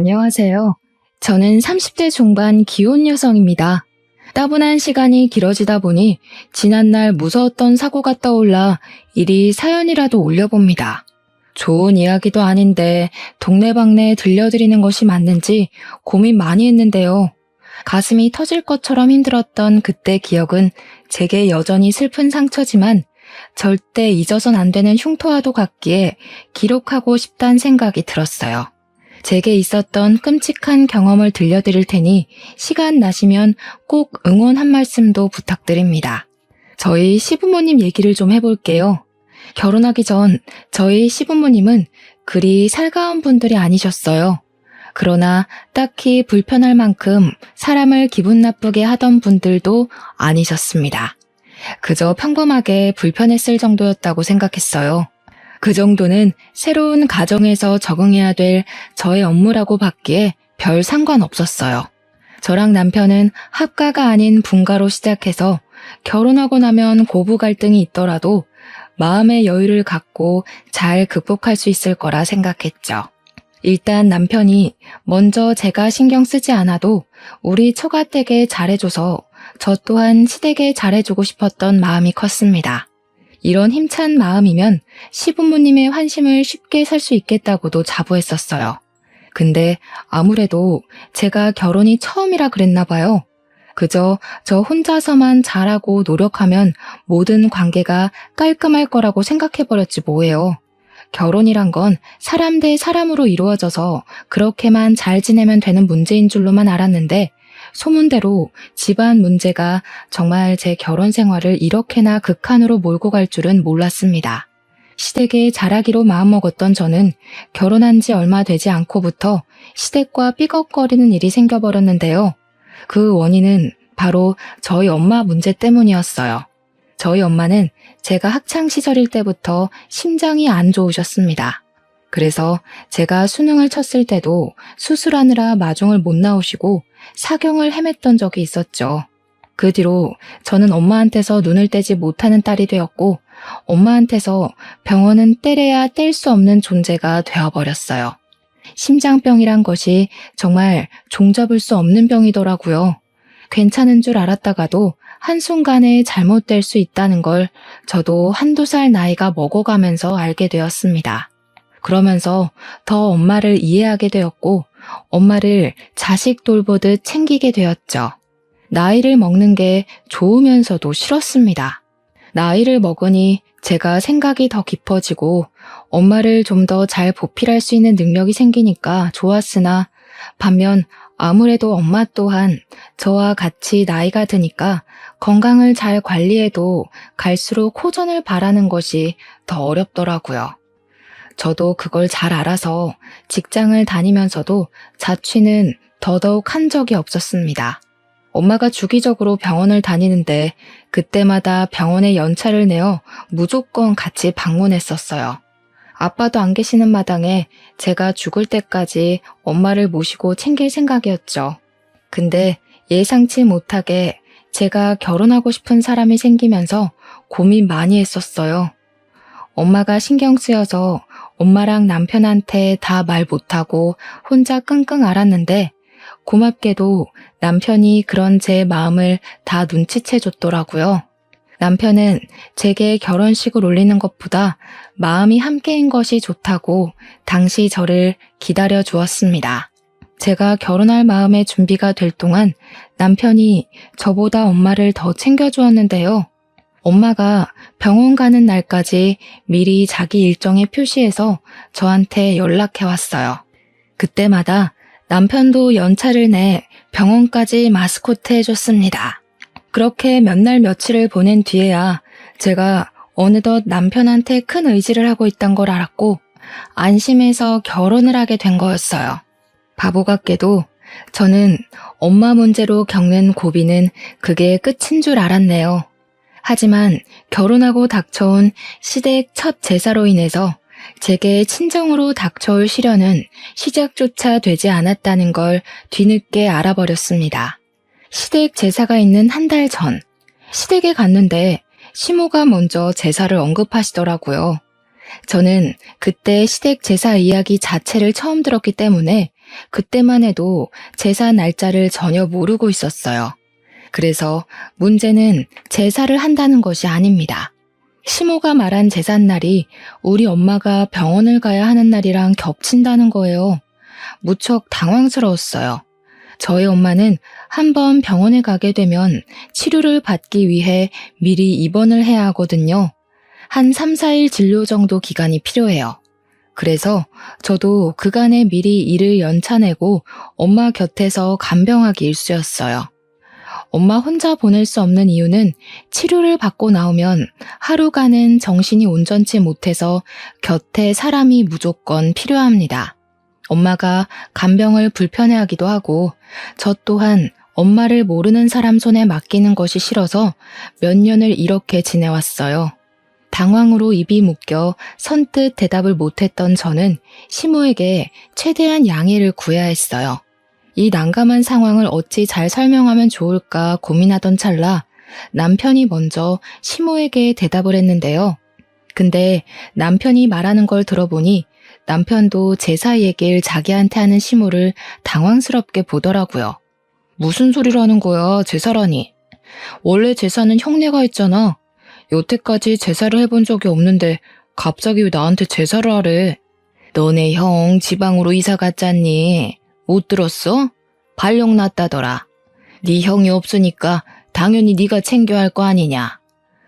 안녕하세요. 저는 30대 중반 기혼 여성입니다. 따분한 시간이 길어지다 보니 지난날 무서웠던 사고가 떠올라 이리 사연이라도 올려봅니다. 좋은 이야기도 아닌데 동네방네 들려드리는 것이 맞는지 고민 많이 했는데요. 가슴이 터질 것처럼 힘들었던 그때 기억은 제게 여전히 슬픈 상처지만 절대 잊어선 안 되는 흉터와도 같기에 기록하고 싶다는 생각이 들었어요. 제게 있었던 끔찍한 경험을 들려드릴 테니 시간 나시면 꼭 응원 한 말씀도 부탁드립니다. 저희 시부모님 얘기를 좀 해볼게요. 결혼하기 전 저희 시부모님은 그리 살가운 분들이 아니셨어요. 그러나 딱히 불편할 만큼 사람을 기분 나쁘게 하던 분들도 아니셨습니다. 그저 평범하게 불편했을 정도였다고 생각했어요. 그 정도는 새로운 가정에서 적응해야 될 저의 업무라고 봤기에 별 상관없었어요. 저랑 남편은 합가가 아닌 분가로 시작해서 결혼하고 나면 고부 갈등이 있더라도 마음의 여유를 갖고 잘 극복할 수 있을 거라 생각했죠. 일단 남편이 먼저 제가 신경 쓰지 않아도 우리 처가댁에 잘해줘서 저 또한 시댁에 잘해주고 싶었던 마음이 컸습니다. 이런 힘찬 마음이면 시부모님의 환심을 쉽게 살 수 있겠다고도 자부했었어요. 근데 아무래도 제가 결혼이 처음이라 그랬나 봐요. 그저 저 혼자서만 잘하고 노력하면 모든 관계가 깔끔할 거라고 생각해버렸지 뭐예요. 결혼이란 건 사람 대 사람으로 이루어져서 그렇게만 잘 지내면 되는 문제인 줄로만 알았는데 소문대로 집안 문제가 정말 제 결혼 생활을 이렇게나 극한으로 몰고 갈 줄은 몰랐습니다. 시댁에 잘하기로 마음먹었던 저는 결혼한 지 얼마 되지 않고부터 시댁과 삐걱거리는 일이 생겨버렸는데요. 그 원인은 바로 저희 엄마 문제 때문이었어요. 저희 엄마는 제가 학창시절일 때부터 심장이 안 좋으셨습니다. 그래서 제가 수능을 쳤을 때도 수술하느라 마중을 못 나오시고 사경을 헤맸던 적이 있었죠. 그 뒤로 저는 엄마한테서 눈을 떼지 못하는 딸이 되었고 엄마한테서 병원은 때려야 뗄 수 없는 존재가 되어버렸어요. 심장병이란 것이 정말 종잡을 수 없는 병이더라고요. 괜찮은 줄 알았다가도 한순간에 잘못될 수 있다는 걸 저도 한두 살 나이가 먹어가면서 알게 되었습니다. 그러면서 더 엄마를 이해하게 되었고 엄마를 자식 돌보듯 챙기게 되었죠. 나이를 먹는 게 좋으면서도 싫었습니다. 나이를 먹으니 제가 생각이 더 깊어지고 엄마를 좀 더 잘 보필할 수 있는 능력이 생기니까 좋았으나 반면 아무래도 엄마 또한 저와 같이 나이가 드니까 건강을 잘 관리해도 갈수록 호전을 바라는 것이 더 어렵더라고요. 저도 그걸 잘 알아서 직장을 다니면서도 자취는 더더욱 한 적이 없었습니다. 엄마가 주기적으로 병원을 다니는데 그때마다 병원에 연차를 내어 무조건 같이 방문했었어요. 아빠도 안 계시는 마당에 제가 죽을 때까지 엄마를 모시고 챙길 생각이었죠. 근데 예상치 못하게 제가 결혼하고 싶은 사람이 생기면서 고민 많이 했었어요. 엄마가 신경 쓰여서 엄마랑 남편한테 다 말 못하고 혼자 끙끙 앓았는데 고맙게도 남편이 그런 제 마음을 다 눈치채줬더라고요. 남편은 제게 결혼식을 올리는 것보다 마음이 함께인 것이 좋다고 당시 저를 기다려 주었습니다. 제가 결혼할 마음의 준비가 될 동안 남편이 저보다 엄마를 더 챙겨주었는데요. 엄마가 병원 가는 날까지 미리 자기 일정에 표시해서 저한테 연락해 왔어요. 그때마다 남편도 연차를 내 병원까지 마스코트 해줬습니다. 그렇게 몇 날 며칠을 보낸 뒤에야 제가 어느덧 남편한테 큰 의지를 하고 있단 걸 알았고 안심해서 결혼을 하게 된 거였어요. 바보 같게도 저는 엄마 문제로 겪는 고비는 그게 끝인 줄 알았네요. 하지만 결혼하고 닥쳐온 시댁 첫 제사로 인해서 제게 친정으로 닥쳐올 시련은 시작조차 되지 않았다는 걸 뒤늦게 알아버렸습니다. 시댁 제사가 있는 한 달 전, 시댁에 갔는데 시모가 먼저 제사를 언급하시더라고요. 저는 그때 시댁 제사 이야기 자체를 처음 들었기 때문에 그때만 해도 제사 날짜를 전혀 모르고 있었어요. 그래서 문제는 제사를 한다는 것이 아닙니다. 시모가 말한 제삿날이 우리 엄마가 병원을 가야 하는 날이랑 겹친다는 거예요. 무척 당황스러웠어요. 저희 엄마는 한번 병원에 가게 되면 치료를 받기 위해 미리 입원을 해야 하거든요. 한 3, 4일 진료 정도 기간이 필요해요. 그래서 저도 그간에 미리 일을 연차내고 엄마 곁에서 간병하기 일쑤였어요. 엄마 혼자 보낼 수 없는 이유는 치료를 받고 나오면 하루간은 정신이 온전치 못해서 곁에 사람이 무조건 필요합니다. 엄마가 간병을 불편해하기도 하고 저 또한 엄마를 모르는 사람 손에 맡기는 것이 싫어서 몇 년을 이렇게 지내왔어요. 당황으로 입이 묶여 선뜻 대답을 못했던 저는 시모에게 최대한 양해를 구해야 했어요. 이 난감한 상황을 어찌 잘 설명하면 좋을까 고민하던 찰나 남편이 먼저 시모에게 대답을 했는데요. 근데 남편이 말하는 걸 들어보니 남편도 제사 얘기를 자기한테 하는 시모를 당황스럽게 보더라고요. 무슨 소리를 하는 거야, 제사라니. 원래 제사는 형네가 했잖아. 여태까지 제사를 해본 적이 없는데 갑자기 왜 나한테 제사를 하래. 너네 형 지방으로 이사 갔잖니. 못 들었어? 발령 났다더라. 네 형이 없으니까 당연히 네가 챙겨야 할 거 아니냐.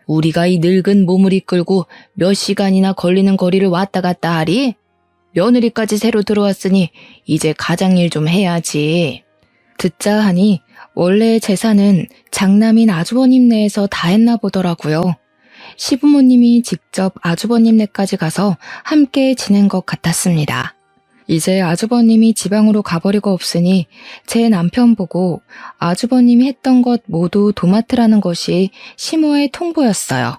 우리가 이 늙은 몸을 이끌고 몇 시간이나 걸리는 거리를 왔다 갔다 하리? 며느리까지 새로 들어왔으니 이제 가장일 좀 해야지. 듣자 하니 원래 제사는 장남인 아주버님네에서 다 했나 보더라고요. 시부모님이 직접 아주버님네까지 가서 함께 지낸 것 같았습니다. 이제 아주버님이 지방으로 가버리고 없으니 제 남편 보고 아주버님이 했던 것 모두 도맡으라는 것이 시모의 통보였어요.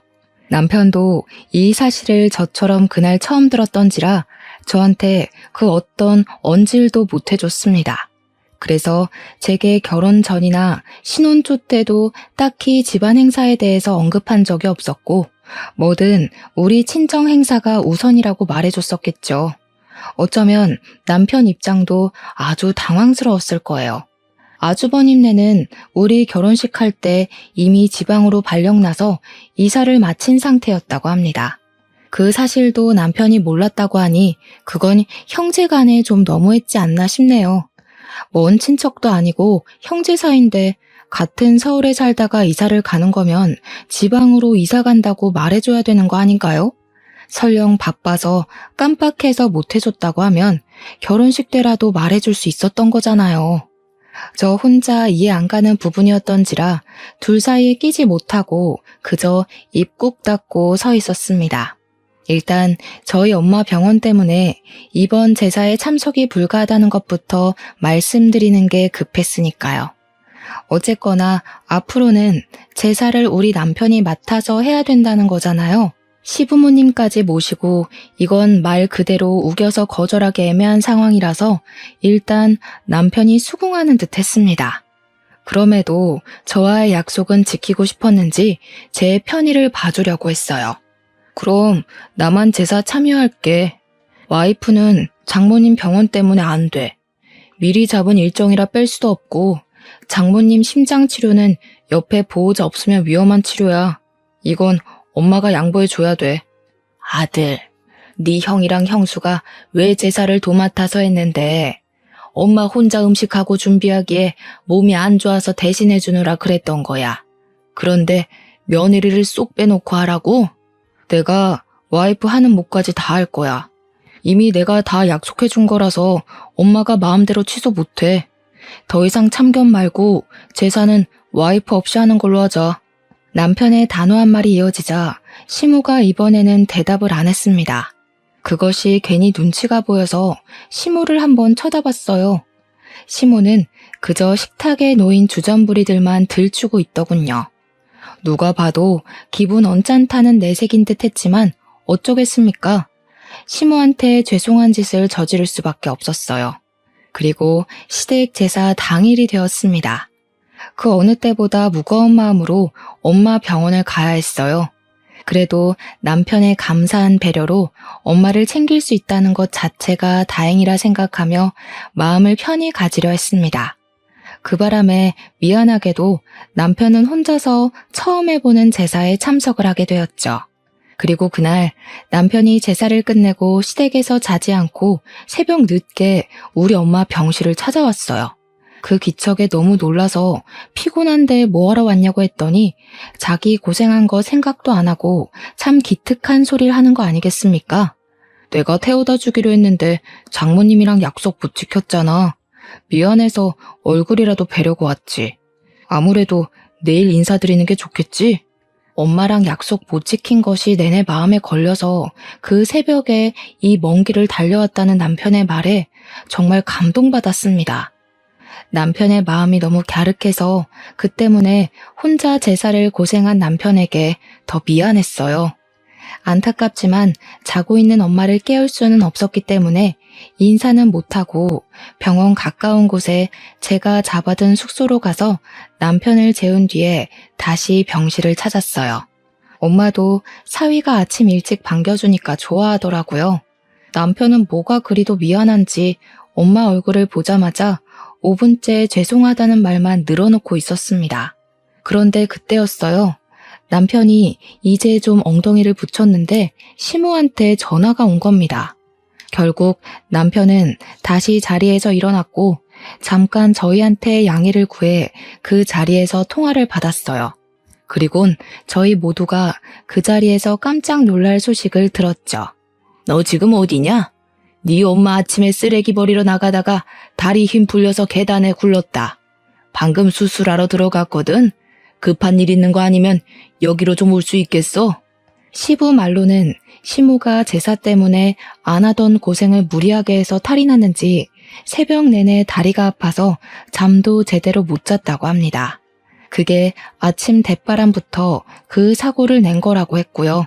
남편도 이 사실을 저처럼 그날 처음 들었던지라 저한테 그 어떤 언질도 못 해줬습니다. 그래서 제게 결혼 전이나 신혼초 때도 딱히 집안 행사에 대해서 언급한 적이 없었고 뭐든 우리 친정 행사가 우선이라고 말해줬었겠죠. 어쩌면 남편 입장도 아주 당황스러웠을 거예요. 아주버님네는 우리 결혼식 할 때 이미 지방으로 발령나서 이사를 마친 상태였다고 합니다. 그 사실도 남편이 몰랐다고 하니 그건 형제간에 좀 너무했지 않나 싶네요. 먼 친척도 아니고 형제 사이인데 같은 서울에 살다가 이사를 가는 거면 지방으로 이사 간다고 말해줘야 되는 거 아닌가요? 설령 바빠서 깜빡해서 못해줬다고 하면 결혼식 때라도 말해줄 수 있었던 거잖아요. 저 혼자 이해 안 가는 부분이었던지라 둘 사이에 끼지 못하고 그저 입 꾹 닫고 서 있었습니다. 일단 저희 엄마 병원 때문에 이번 제사에 참석이 불가하다는 것부터 말씀드리는 게 급했으니까요. 어쨌거나 앞으로는 제사를 우리 남편이 맡아서 해야 된다는 거잖아요. 시부모님까지 모시고 이건 말 그대로 우겨서 거절하기 애매한 상황이라서 일단 남편이 수긍하는 듯 했습니다. 그럼에도 저와의 약속은 지키고 싶었는지 제 편의를 봐주려고 했어요. 그럼 나만 제사 참여할게. 와이프는 장모님 병원 때문에 안 돼. 미리 잡은 일정이라 뺄 수도 없고 장모님 심장 치료는 옆에 보호자 없으면 위험한 치료야. 이건 엄마가 양보해줘야 돼. 아들, 네 형이랑 형수가 왜 제사를 도맡아서 했는데 엄마 혼자 음식하고 준비하기에 몸이 안 좋아서 대신해주느라 그랬던 거야. 그런데 며느리를 쏙 빼놓고 하라고? 내가 와이프 하는 몫까지 다 할 거야. 이미 내가 다 약속해준 거라서 엄마가 마음대로 취소 못해. 더 이상 참견 말고 제사는 와이프 없이 하는 걸로 하자. 남편의 단호한 말이 이어지자 시모가 이번에는 대답을 안 했습니다. 그것이 괜히 눈치가 보여서 시모를 한번 쳐다봤어요. 시모는 그저 식탁에 놓인 주전부리들만 들추고 있더군요. 누가 봐도 기분 언짢다는 내색인 듯 했지만 어쩌겠습니까? 시모한테 죄송한 짓을 저지를 수밖에 없었어요. 그리고 시댁 제사 당일이 되었습니다. 그 어느 때보다 무거운 마음으로 엄마 병원을 가야 했어요. 그래도 남편의 감사한 배려로 엄마를 챙길 수 있다는 것 자체가 다행이라 생각하며 마음을 편히 가지려 했습니다. 그 바람에 미안하게도 남편은 혼자서 처음 해보는 제사에 참석을 하게 되었죠. 그리고 그날 남편이 제사를 끝내고 시댁에서 자지 않고 새벽 늦게 우리 엄마 병실을 찾아왔어요. 그 기척에 너무 놀라서 피곤한데 뭐하러 왔냐고 했더니 자기 고생한 거 생각도 안 하고 참 기특한 소리를 하는 거 아니겠습니까? 내가 태워다 주기로 했는데 장모님이랑 약속 못 지켰잖아. 미안해서 얼굴이라도 뵈려고 왔지. 아무래도 내일 인사드리는 게 좋겠지? 엄마랑 약속 못 지킨 것이 내내 마음에 걸려서 그 새벽에 이 먼 길을 달려왔다는 남편의 말에 정말 감동받았습니다. 남편의 마음이 너무 갸륵해서 그 때문에 혼자 제사를 고생한 남편에게 더 미안했어요. 안타깝지만 자고 있는 엄마를 깨울 수는 없었기 때문에 인사는 못하고 병원 가까운 곳에 제가 잡아둔 숙소로 가서 남편을 재운 뒤에 다시 병실을 찾았어요. 엄마도 사위가 아침 일찍 반겨주니까 좋아하더라고요. 남편은 뭐가 그리도 미안한지 엄마 얼굴을 보자마자 5분째 죄송하다는 말만 늘어놓고 있었습니다. 그런데 그때였어요. 남편이 이제 좀 엉덩이를 붙였는데 시모한테 전화가 온 겁니다. 결국 남편은 다시 자리에서 일어났고 잠깐 저희한테 양해를 구해 그 자리에서 통화를 받았어요. 그리곤 저희 모두가 그 자리에서 깜짝 놀랄 소식을 들었죠. 너 지금 어디냐? 네 엄마 아침에 쓰레기 버리러 나가다가 다리 힘 풀려서 계단에 굴렀다. 방금 수술하러 들어갔거든. 급한 일 있는 거 아니면 여기로 좀 올 수 있겠어? 시부 말로는 시모가 제사 때문에 안 하던 고생을 무리하게 해서 탈이 났는지 새벽 내내 다리가 아파서 잠도 제대로 못 잤다고 합니다. 그게 아침 대바람부터 그 사고를 낸 거라고 했고요.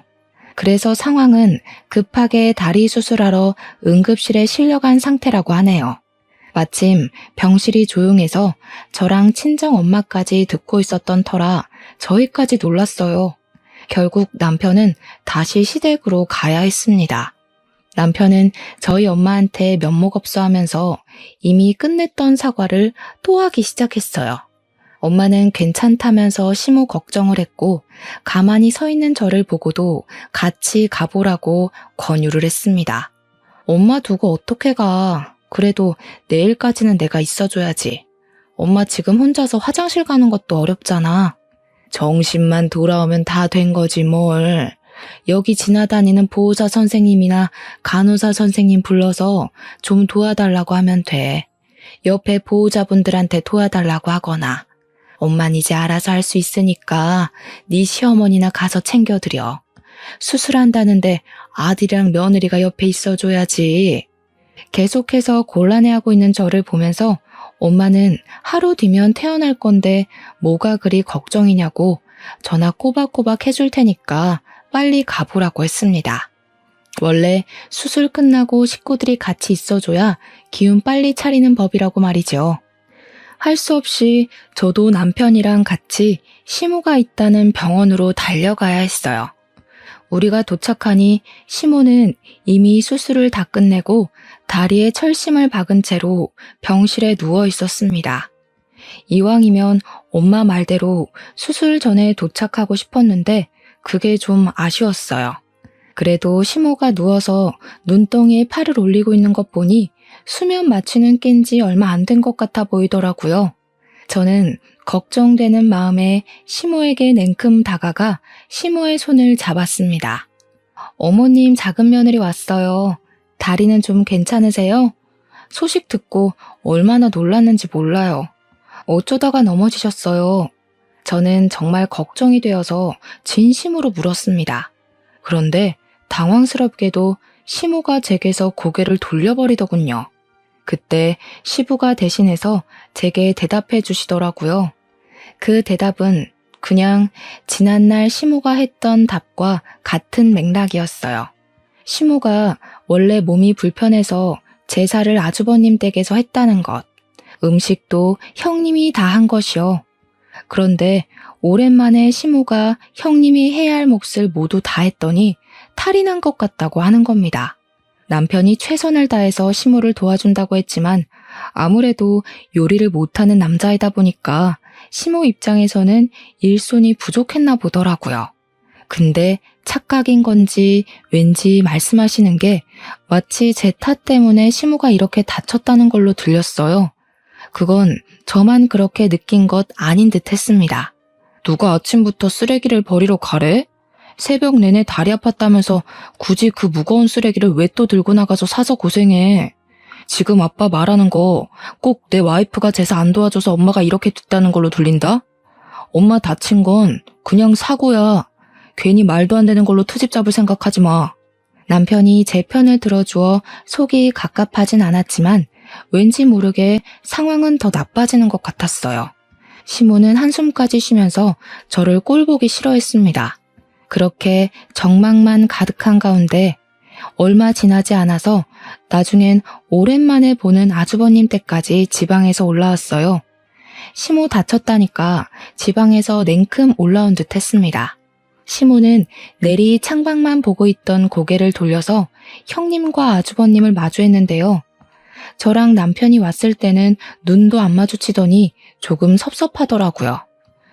그래서 상황은 급하게 다리 수술하러 응급실에 실려간 상태라고 하네요. 마침 병실이 조용해서 저랑 친정 엄마까지 듣고 있었던 터라 저희까지 놀랐어요. 결국 남편은 다시 시댁으로 가야 했습니다. 남편은 저희 엄마한테 면목없어 하면서 이미 끝냈던 사과를 또 하기 시작했어요. 엄마는 괜찮다면서 심호 걱정을 했고 가만히 서 있는 저를 보고도 같이 가보라고 권유를 했습니다. 엄마 두고 어떻게 가? 그래도 내일까지는 내가 있어줘야지. 엄마 지금 혼자서 화장실 가는 것도 어렵잖아. 정신만 돌아오면 다 된 거지 뭘. 여기 지나다니는 보호자 선생님이나 간호사 선생님 불러서 좀 도와달라고 하면 돼. 옆에 보호자분들한테 도와달라고 하거나. 엄만 이제 알아서 할 수 있으니까 네 시어머니나 가서 챙겨드려. 수술한다는데 아들이랑 며느리가 옆에 있어줘야지. 계속해서 곤란해하고 있는 저를 보면서 엄마는 하루 뒤면 태어날 건데 뭐가 그리 걱정이냐고 전화 꼬박꼬박 해줄 테니까 빨리 가보라고 했습니다. 원래 수술 끝나고 식구들이 같이 있어줘야 기운 빨리 차리는 법이라고 말이죠. 할 수 없이 저도 남편이랑 같이 시모가 있다는 병원으로 달려가야 했어요. 우리가 도착하니 시모는 이미 수술을 다 끝내고 다리에 철심을 박은 채로 병실에 누워 있었습니다. 이왕이면 엄마 말대로 수술 전에 도착하고 싶었는데 그게 좀 아쉬웠어요. 그래도 시모가 누워서 눈덩이에 팔을 올리고 있는 것 보니 수면 마취는 깬 지 얼마 안 된 것 같아 보이더라고요. 저는 걱정되는 마음에 시모에게 냉큼 다가가 시모의 손을 잡았습니다. 어머님 작은 며느리 왔어요. 다리는 좀 괜찮으세요? 소식 듣고 얼마나 놀랐는지 몰라요. 어쩌다가 넘어지셨어요. 저는 정말 걱정이 되어서 진심으로 물었습니다. 그런데 당황스럽게도 시모가 제게서 고개를 돌려버리더군요. 그때 시부가 대신해서 제게 대답해 주시더라고요. 그 대답은 그냥 지난날 시모가 했던 답과 같은 맥락이었어요. 시모가 원래 몸이 불편해서 제사를 아주버님 댁에서 했다는 것, 음식도 형님이 다 한 것이요. 그런데 오랜만에 시모가 형님이 해야 할 몫을 모두 다 했더니 탈이 난 것 같다고 하는 겁니다. 남편이 최선을 다해서 시모를 도와준다고 했지만 아무래도 요리를 못하는 남자이다 보니까 시모 입장에서는 일손이 부족했나 보더라고요. 근데 착각인 건지 왠지 말씀하시는 게 마치 제 탓 때문에 시모가 이렇게 다쳤다는 걸로 들렸어요. 그건 저만 그렇게 느낀 것 아닌 듯 했습니다. 누가 아침부터 쓰레기를 버리러 가래? 새벽 내내 다리 아팠다면서 굳이 그 무거운 쓰레기를 왜 또 들고 나가서 사서 고생해. 지금 아빠 말하는 거 꼭 내 와이프가 제사 안 도와줘서 엄마가 이렇게 됐다는 걸로 들린다? 엄마 다친 건 그냥 사고야. 괜히 말도 안 되는 걸로 트집 잡을 생각하지 마. 남편이 제 편을 들어주어 속이 갑갑하진 않았지만 왠지 모르게 상황은 더 나빠지는 것 같았어요. 시모는 한숨까지 쉬면서 저를 꼴보기 싫어했습니다. 그렇게 정막만 가득한 가운데 얼마 지나지 않아서 나중엔 오랜만에 보는 아주버님 댁까지 지방에서 올라왔어요. 시모 다쳤다니까 지방에서 냉큼 올라온 듯 했습니다. 시모는 내리 창밖만 보고 있던 고개를 돌려서 형님과 아주버님을 마주했는데요. 저랑 남편이 왔을 때는 눈도 안 마주치더니 조금 섭섭하더라고요.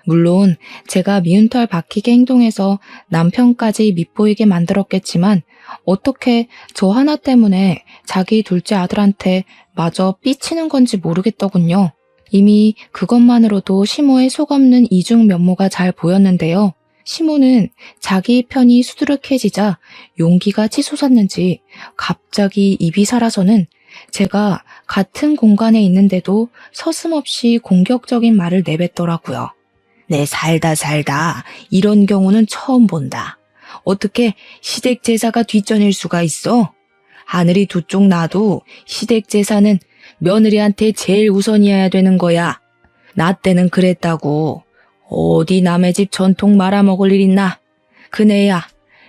물론 제가 미운털 박히게 행동해서 남편까지 밉보이게 만들었겠지만 어떻게 저 하나 때문에 자기 둘째 아들한테 마저 삐치는 건지 모르겠더군요. 이미 그것만으로도 시모의 속없는 이중 면모가 잘 보였는데요. 시모는 자기 편이 수두룩해지자 용기가 치솟았는지 갑자기 입이 살아서는 제가 같은 공간에 있는데도 서슴없이 공격적인 말을 내뱉더라고요. 내 살다 이런 경우는 처음 본다. 어떻게 시댁 제사가 뒷전일 수가 있어? 하늘이 두 쪽 나도 시댁 제사는 며느리한테 제일 우선이어야 되는 거야. 나 때는 그랬다고. 어디 남의 집 전통 말아먹을 일 있나? 그네야,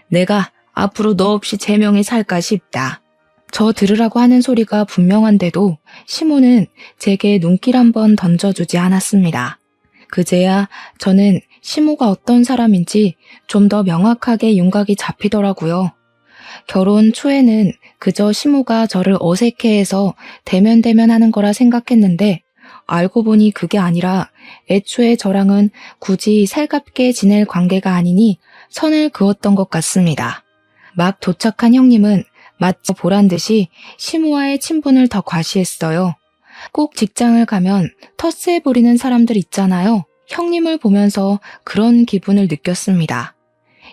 내가 앞으로 너 없이 제명에 살까 싶다. 저 들으라고 하는 소리가 분명한데도 시모는 제게 눈길 한번 던져주지 않았습니다. 그제야 저는 시모가 어떤 사람인지 좀 더 명확하게 윤곽이 잡히더라고요. 결혼 초에는 그저 시모가 저를 어색해해서 대면대면하는 거라 생각했는데 알고 보니 그게 아니라 애초에 저랑은 굳이 살갑게 지낼 관계가 아니니 선을 그었던 것 같습니다. 막 도착한 형님은 마치 보란듯이 시모와의 친분을 더 과시했어요. 꼭 직장을 가면 텃세 부리는 사람들 있잖아요. 형님을 보면서 그런 기분을 느꼈습니다.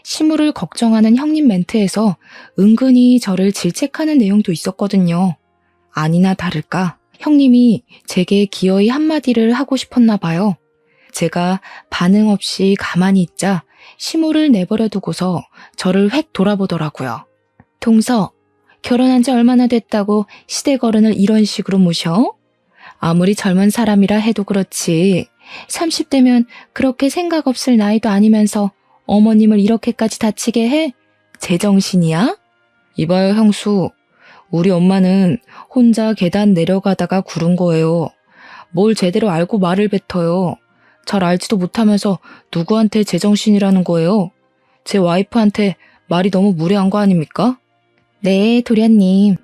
시모를 걱정하는 형님 멘트에서 은근히 저를 질책하는 내용도 있었거든요. 아니나 다를까 형님이 제게 기어이 한마디를 하고 싶었나 봐요. 제가 반응 없이 가만히 있자 시모를 내버려 두고서 저를 획 돌아보더라고요. 동서, 결혼한 지 얼마나 됐다고 시댁 어른을 이런 식으로 모셔? 아무리 젊은 사람이라 해도 그렇지 30대면 그렇게 생각 없을 나이도 아니면서 어머님을 이렇게까지 다치게 해? 제정신이야? 이봐요 형수, 우리 엄마는 혼자 계단 내려가다가 구른 거예요. 뭘 제대로 알고 말을 뱉어요. 잘 알지도 못하면서 누구한테 제정신이라는 거예요? 제 와이프한테 말이 너무 무례한 거 아닙니까? 네, 도련님.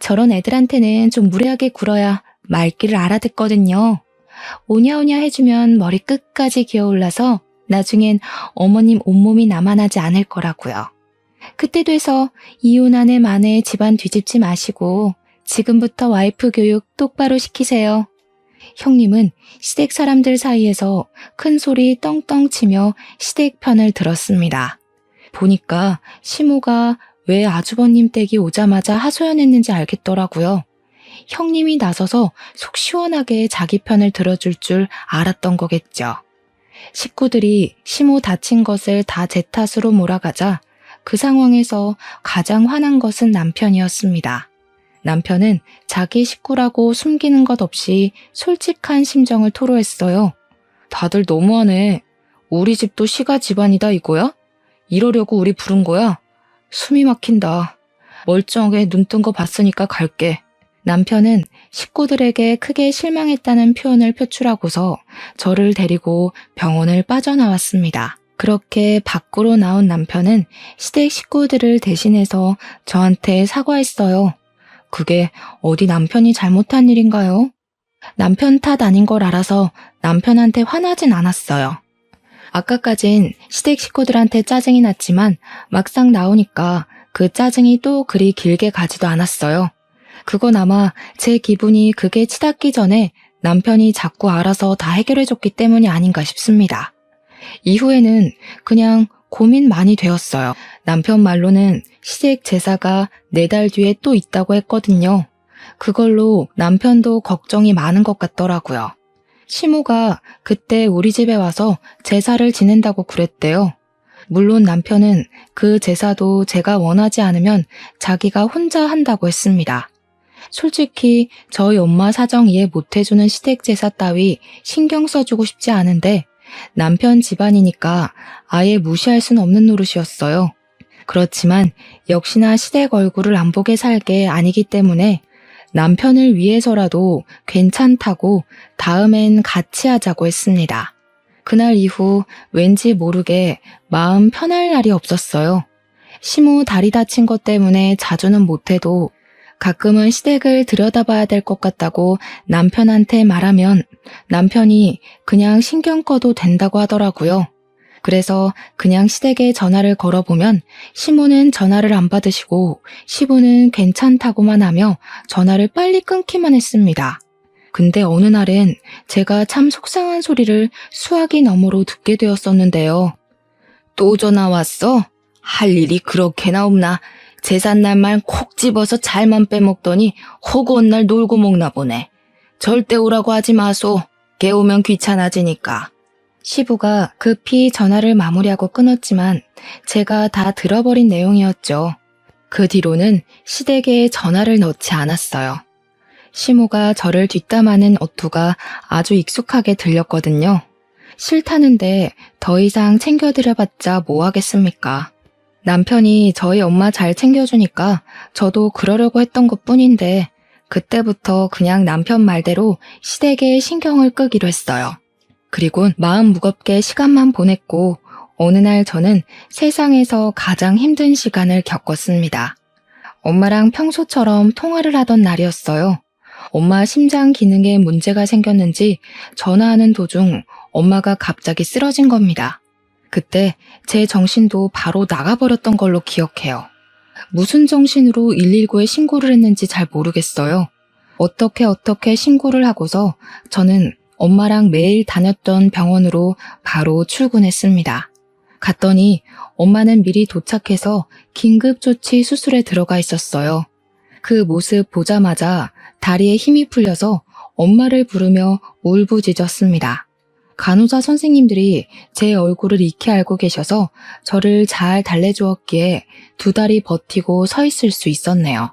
저런 애들한테는 좀 무례하게 굴어야 말귀를 알아듣거든요. 오냐오냐 해주면 머리 끝까지 기어올라서 나중엔 어머님 온몸이 남아나지 않을 거라고요. 그때 돼서 이혼 한 해 만에 집안 뒤집지 마시고 지금부터 와이프 교육 똑바로 시키세요. 형님은 시댁 사람들 사이에서 큰 소리 떵떵 치며 시댁 편을 들었습니다. 보니까 시모가 왜 아주버님 댁이 오자마자 하소연했는지 알겠더라고요. 형님이 나서서 속 시원하게 자기 편을 들어줄 줄 알았던 거겠죠. 식구들이 시모 다친 것을 다 제 탓으로 몰아가자 그 상황에서 가장 화난 것은 남편이었습니다. 남편은 자기 식구라고 숨기는 것 없이 솔직한 심정을 토로했어요. 다들 너무하네. 우리 집도 시가 집안이다 이거야? 이러려고 우리 부른 거야? 숨이 막힌다. 멀쩡하게 눈 뜬 거 봤으니까 갈게. 남편은 식구들에게 크게 실망했다는 표현을 표출하고서 저를 데리고 병원을 빠져나왔습니다. 그렇게 밖으로 나온 남편은 시댁 식구들을 대신해서 저한테 사과했어요. 그게 어디 남편이 잘못한 일인가요? 남편 탓 아닌 걸 알아서 남편한테 화나진 않았어요. 아까까진 시댁 식구들한테 짜증이 났지만 막상 나오니까 그 짜증이 또 그리 길게 가지도 않았어요. 그건 아마 제 기분이 극에 치닫기 전에 남편이 자꾸 알아서 다 해결해줬기 때문이 아닌가 싶습니다. 이후에는 그냥 고민 많이 되었어요. 남편 말로는 시댁 제사가 4달 뒤에 또 있다고 했거든요. 그걸로 남편도 걱정이 많은 것 같더라고요. 시모가 그때 우리 집에 와서 제사를 지낸다고 그랬대요. 물론 남편은 그 제사도 제가 원하지 않으면 자기가 혼자 한다고 했습니다. 솔직히 저희 엄마 사정 이해 못해주는 시댁 제사 따위 신경 써주고 싶지 않은데 남편 집안이니까 아예 무시할 순 없는 노릇이었어요. 그렇지만 역시나 시댁 얼굴을 안 보게 살 게 아니기 때문에 남편을 위해서라도 괜찮다고 다음엔 같이 하자고 했습니다. 그날 이후 왠지 모르게 마음 편할 날이 없었어요. 시모 다리 다친 것 때문에 자주는 못해도 가끔은 시댁을 들여다봐야 될 것 같다고 남편한테 말하면 남편이 그냥 신경 꺼도 된다고 하더라고요. 그래서 그냥 시댁에 전화를 걸어보면 시모는 전화를 안 받으시고 시부는 괜찮다고만 하며 전화를 빨리 끊기만 했습니다. 근데 어느 날엔 제가 참 속상한 소리를 수화기 너머로 듣게 되었었는데요. 또 전화 왔어? 할 일이 그렇게나 없나? 제삿날만 콕 집어서 잘만 빼먹더니 허구한 날 놀고 먹나 보네. 절대 오라고 하지 마소. 깨우면 귀찮아지니까. 시부가 급히 전화를 마무리하고 끊었지만 제가 다 들어버린 내용이었죠. 그 뒤로는 시댁에 전화를 넣지 않았어요. 시모가 저를 뒷담하는 어투가 아주 익숙하게 들렸거든요. 싫다는데 더 이상 챙겨드려봤자 뭐 하겠습니까? 남편이 저희 엄마 잘 챙겨주니까 저도 그러려고 했던 것뿐인데 그때부터 그냥 남편 말대로 시댁에 신경을 끄기로 했어요. 그리고 마음 무겁게 시간만 보냈고 어느 날 저는 세상에서 가장 힘든 시간을 겪었습니다. 엄마랑 평소처럼 통화를 하던 날이었어요. 엄마 심장 기능에 문제가 생겼는지 전화하는 도중 엄마가 갑자기 쓰러진 겁니다. 그때 제 정신도 바로 나가버렸던 걸로 기억해요. 무슨 정신으로 119에 신고를 했는지 잘 모르겠어요. 어떻게 신고를 하고서 저는 엄마랑 매일 다녔던 병원으로 바로 출근했습니다. 갔더니 엄마는 미리 도착해서 긴급조치 수술에 들어가 있었어요. 그 모습 보자마자 다리에 힘이 풀려서 엄마를 부르며 울부짖었습니다. 간호사 선생님들이 제 얼굴을 익히 알고 계셔서 저를 잘 달래주었기에 2달이 버티고 서 있을 수 있었네요.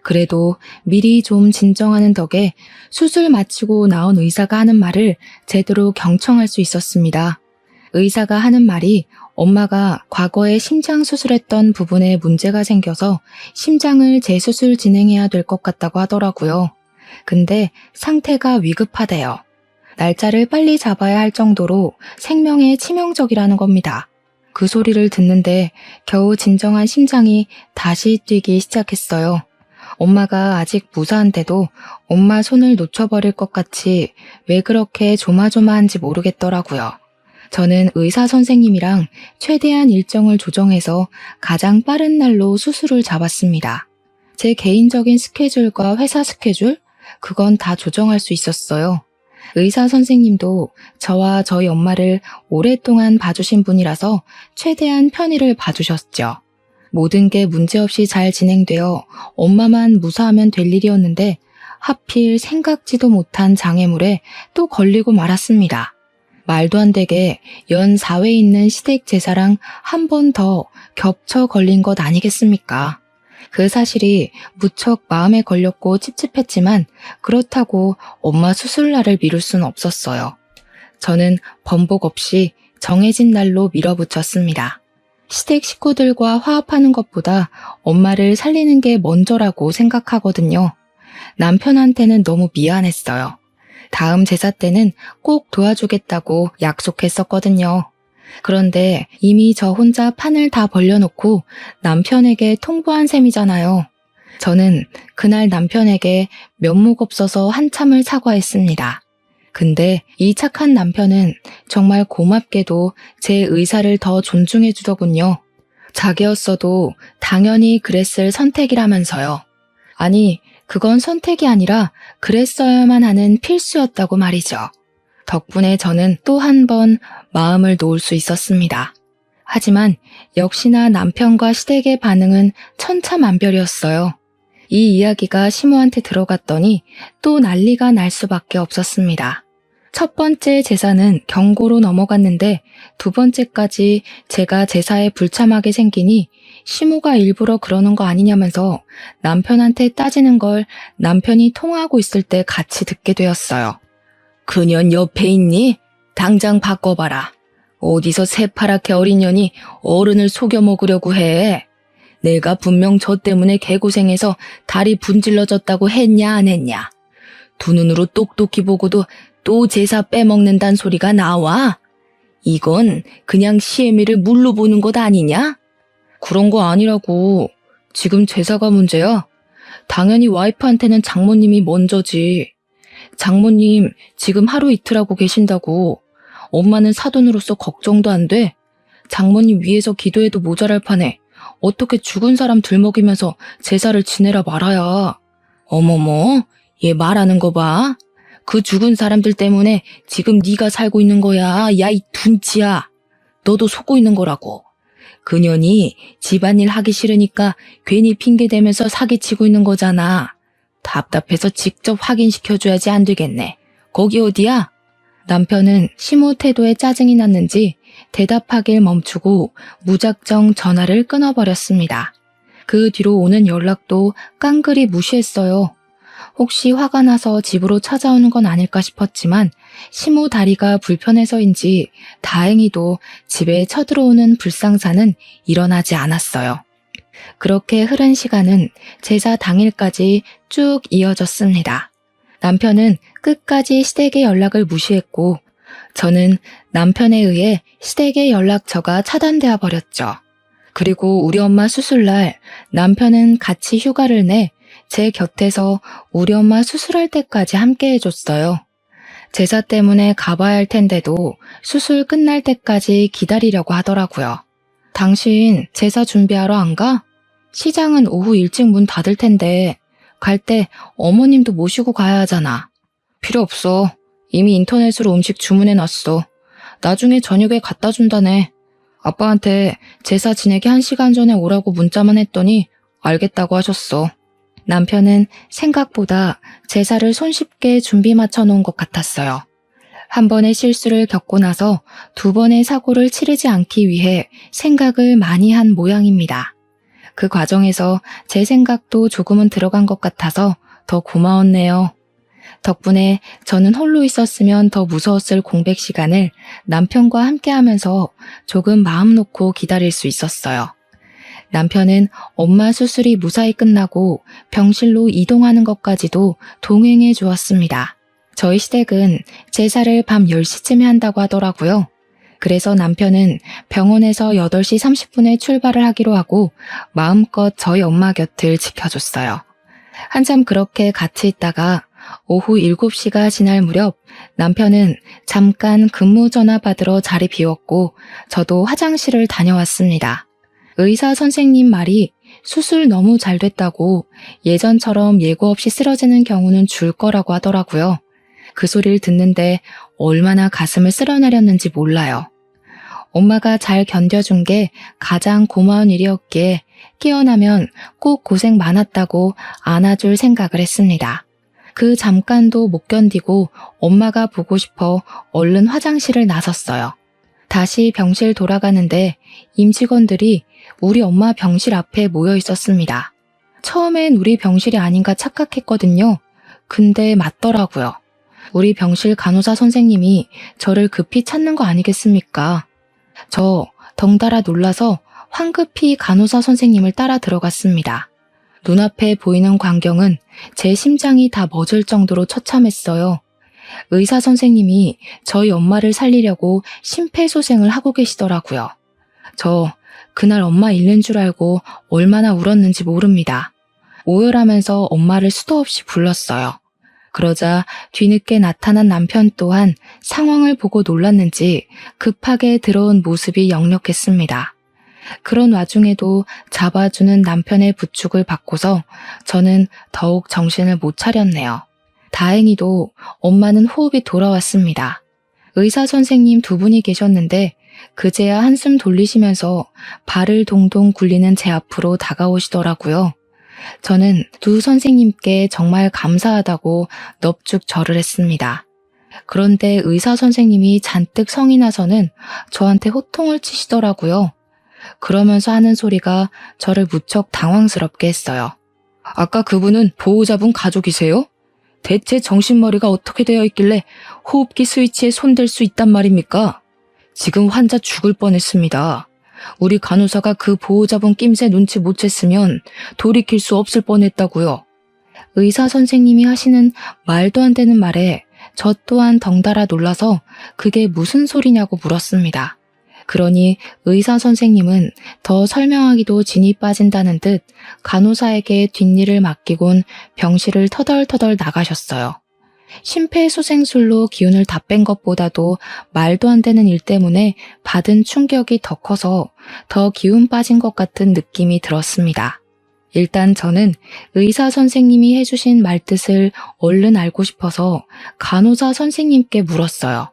그래도 미리 좀 진정하는 덕에 수술 마치고 나온 의사가 하는 말을 제대로 경청할 수 있었습니다. 의사가 하는 말이 엄마가 과거에 심장 수술했던 부분에 문제가 생겨서 심장을 재수술 진행해야 될 것 같다고 하더라고요. 근데 상태가 위급하대요. 날짜를 빨리 잡아야 할 정도로 생명에 치명적이라는 겁니다. 그 소리를 듣는데 겨우 진정한 심장이 다시 뛰기 시작했어요. 엄마가 아직 무사한데도 엄마 손을 놓쳐버릴 것 같이 왜 그렇게 조마조마한지 모르겠더라고요. 저는 의사 선생님이랑 최대한 일정을 조정해서 가장 빠른 날로 수술을 잡았습니다. 제 개인적인 스케줄과 회사 스케줄? 그건 다 조정할 수 있었어요. 의사 선생님도 저와 저희 엄마를 오랫동안 봐주신 분이라서 최대한 편의를 봐주셨죠. 모든 게 문제없이 잘 진행되어 엄마만 무사하면 될 일이었는데 하필 생각지도 못한 장애물에 또 걸리고 말았습니다. 말도 안 되게 연 4회 있는 시댁 제사랑 한 번 더 겹쳐 걸린 것 아니겠습니까? 그 사실이 무척 마음에 걸렸고 찝찝했지만 그렇다고 엄마 수술날을 미룰 수는 없었어요. 저는 번복 없이 정해진 날로 밀어붙였습니다. 시댁 식구들과 화합하는 것보다 엄마를 살리는 게 먼저라고 생각하거든요. 남편한테는 너무 미안했어요. 다음 제사 때는 꼭 도와주겠다고 약속했었거든요. 그런데 이미 저 혼자 판을 다 벌려놓고 남편에게 통보한 셈이잖아요. 저는 그날 남편에게 면목 없어서 한참을 사과했습니다. 근데 이 착한 남편은 정말 고맙게도 제 의사를 더 존중해 주더군요. 자기였어도 당연히 그랬을 선택이라면서요. 아니, 그건 선택이 아니라 그랬어야만 하는 필수였다고 말이죠. 덕분에 저는 또 한 번 마음을 놓을 수 있었습니다. 하지만 역시나 남편과 시댁의 반응은 천차만별이었어요. 이 이야기가 시모한테 들어갔더니 또 난리가 날 수밖에 없었습니다. 첫 번째 제사는 경고로 넘어갔는데 두 번째까지 제가 제사에 불참하게 생기니 시모가 일부러 그러는 거 아니냐면서 남편한테 따지는 걸 남편이 통화하고 있을 때 같이 듣게 되었어요. 그년 옆에 있니? 당장 바꿔봐라. 어디서 새파랗게 어린 년이 어른을 속여 먹으려고 해. 내가 분명 저 때문에 개고생해서 다리 분질러졌다고 했냐 안 했냐. 두 눈으로 똑똑히 보고도 또 제사 빼먹는단 소리가 나와? 이건 그냥 시애미를 물로 보는 것 아니냐? 그런 거 아니라고. 지금 제사가 문제야? 당연히 와이프한테는 장모님이 먼저지. 장모님 지금 하루 이틀 하고 계신다고. 엄마는 사돈으로서 걱정도 안 돼. 장모님 위해서 기도해도 모자랄 판에 어떻게 죽은 사람 들먹이면서 제사를 지내라 말아야. 어머머, 얘 말하는 거 봐. 그 죽은 사람들 때문에 지금 네가 살고 있는 거야. 야, 이 둔치야. 너도 속고 있는 거라고. 그년이 집안일 하기 싫으니까 괜히 핑계대면서 사기치고 있는 거잖아. 답답해서 직접 확인시켜줘야지 안 되겠네. 거기 어디야? 남편은 시모 태도에 짜증이 났는지 대답하길 멈추고 무작정 전화를 끊어버렸습니다. 그 뒤로 오는 연락도 깡그리 무시했어요. 혹시 화가 나서 집으로 찾아오는 건 아닐까 싶었지만 시모 다리가 불편해서인지 다행히도 집에 쳐들어오는 불상사는 일어나지 않았어요. 그렇게 흐른 시간은 제사 당일까지 쭉 이어졌습니다. 남편은 끝까지 시댁의 연락을 무시했고 저는 남편에 의해 시댁의 연락처가 차단되어 버렸죠. 그리고 우리 엄마 수술날 남편은 같이 휴가를 내 제 곁에서 우리 엄마 수술할 때까지 함께 해줬어요. 제사 때문에 가봐야 할 텐데도 수술 끝날 때까지 기다리려고 하더라고요. 당신 제사 준비하러 안 가? 시장은 오후 일찍 문 닫을 텐데 갈 때 어머님도 모시고 가야 하잖아. 필요 없어. 이미 인터넷으로 음식 주문해놨어. 나중에 저녁에 갖다 준다네. 아빠한테 제사 지내기 1시간 전에 오라고 문자만 했더니 알겠다고 하셨어. 남편은 생각보다 제사를 손쉽게 준비 맞춰 놓은 것 같았어요. 한 번의 실수를 겪고 나서 두 번의 사고를 치르지 않기 위해 생각을 많이 한 모양입니다. 그 과정에서 제 생각도 조금은 들어간 것 같아서 더 고마웠네요. 덕분에 저는 홀로 있었으면 더 무서웠을 공백 시간을 남편과 함께하면서 조금 마음 놓고 기다릴 수 있었어요. 남편은 엄마 수술이 무사히 끝나고 병실로 이동하는 것까지도 동행해 주었습니다. 저희 시댁은 제사를 밤 10시쯤에 한다고 하더라고요. 그래서 남편은 병원에서 8시 30분에 출발을 하기로 하고 마음껏 저희 엄마 곁을 지켜줬어요. 한참 그렇게 같이 있다가 오후 7시가 지날 무렵 남편은 잠깐 근무 전화 받으러 자리 비웠고 저도 화장실을 다녀왔습니다. 의사 선생님 말이 수술 너무 잘 됐다고 예전처럼 예고 없이 쓰러지는 경우는 줄 거라고 하더라고요. 그 소리를 듣는데 얼마나 가슴을 쓸어내렸는지 몰라요. 엄마가 잘 견뎌준 게 가장 고마운 일이었기에 깨어나면 꼭 고생 많았다고 안아줄 생각을 했습니다. 그 잠깐도 못 견디고 엄마가 보고 싶어 얼른 화장실을 나섰어요. 다시 병실 돌아가는데 임직원들이 우리 엄마 병실 앞에 모여 있었습니다. 처음엔 우리 병실이 아닌가 착각했거든요. 근데 맞더라고요. 우리 병실 간호사 선생님이 저를 급히 찾는 거 아니겠습니까? 저 덩달아 놀라서 황급히 간호사 선생님을 따라 들어갔습니다. 눈앞에 보이는 광경은 제 심장이 다 멎을 정도로 처참했어요. 의사 선생님이 저희 엄마를 살리려고 심폐소생을 하고 계시더라고요. 저 그날 엄마 잃는 줄 알고 얼마나 울었는지 모릅니다. 오열하면서 엄마를 수도 없이 불렀어요. 그러자 뒤늦게 나타난 남편 또한 상황을 보고 놀랐는지 급하게 들어온 모습이 역력했습니다. 그런 와중에도 잡아주는 남편의 부축을 받고서 저는 더욱 정신을 못 차렸네요. 다행히도 엄마는 호흡이 돌아왔습니다. 의사 선생님 두 분이 계셨는데 그제야 한숨 돌리시면서 발을 동동 굴리는 제 앞으로 다가오시더라고요. 저는 두 선생님께 정말 감사하다고 넙죽 절을 했습니다. 그런데 의사 선생님이 잔뜩 성이 나서는 저한테 호통을 치시더라고요. 그러면서 하는 소리가 저를 무척 당황스럽게 했어요. 아까 그분은 보호자분 가족이세요? 대체 정신머리가 어떻게 되어 있길래 호흡기 스위치에 손댈 수 있단 말입니까? 지금 환자 죽을 뻔했습니다. 우리 간호사가 그 보호자분 낌새 눈치 못 챘으면 돌이킬 수 없을 뻔했다고요. 의사 선생님이 하시는 말도 안 되는 말에 저 또한 덩달아 놀라서 그게 무슨 소리냐고 물었습니다. 그러니 의사 선생님은 더 설명하기도 진이 빠진다는 듯 간호사에게 뒷일을 맡기곤 병실을 터덜터덜 나가셨어요. 심폐소생술로 기운을 다 뺀 것보다도 말도 안 되는 일 때문에 받은 충격이 더 커서 더 기운 빠진 것 같은 느낌이 들었습니다. 일단 저는 의사 선생님이 해주신 말뜻을 얼른 알고 싶어서 간호사 선생님께 물었어요.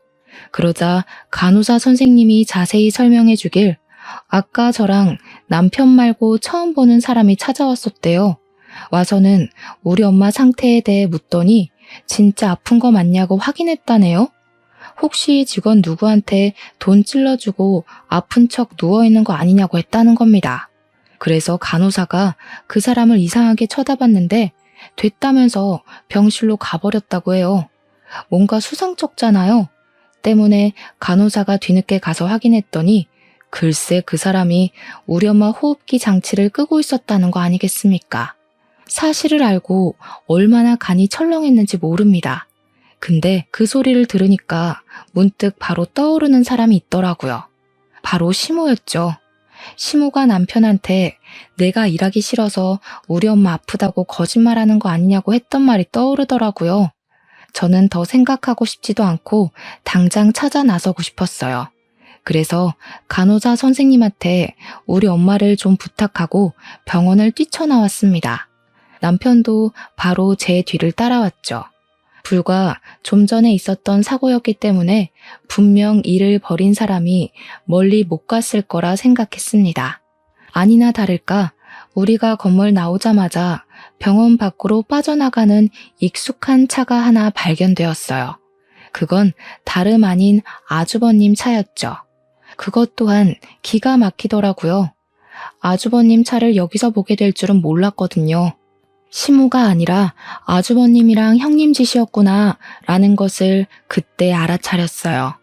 그러자 간호사 선생님이 자세히 설명해 주길 아까 저랑 남편 말고 처음 보는 사람이 찾아왔었대요. 와서는 우리 엄마 상태에 대해 묻더니 진짜 아픈 거 맞냐고 확인했다네요. 혹시 직원 누구한테 돈 찔러주고 아픈 척 누워있는 거 아니냐고 했다는 겁니다. 그래서 간호사가 그 사람을 이상하게 쳐다봤는데 됐다면서 병실로 가버렸다고 해요. 뭔가 수상쩍잖아요. 때문에 간호사가 뒤늦게 가서 확인했더니 글쎄 그 사람이 우리 엄마 호흡기 장치를 끄고 있었다는 거 아니겠습니까? 사실을 알고 얼마나 간이 철렁했는지 모릅니다. 근데 그 소리를 들으니까 문득 바로 떠오르는 사람이 있더라고요. 바로 시모였죠. 시모가 남편한테 내가 일하기 싫어서 우리 엄마 아프다고 거짓말하는 거 아니냐고 했던 말이 떠오르더라고요. 저는 더 생각하고 싶지도 않고 당장 찾아 나서고 싶었어요. 그래서 간호사 선생님한테 우리 엄마를 좀 부탁하고 병원을 뛰쳐나왔습니다. 남편도 바로 제 뒤를 따라왔죠. 불과 좀 전에 있었던 사고였기 때문에 분명 일을 벌인 사람이 멀리 못 갔을 거라 생각했습니다. 아니나 다를까 우리가 건물 나오자마자 병원 밖으로 빠져나가는 익숙한 차가 하나 발견되었어요. 그건 다름 아닌 아주버님 차였죠. 그것 또한 기가 막히더라고요. 아주버님 차를 여기서 보게 될 줄은 몰랐거든요. 시모가 아니라 아주버님이랑 형님 짓이었구나 라는 것을 그때 알아차렸어요.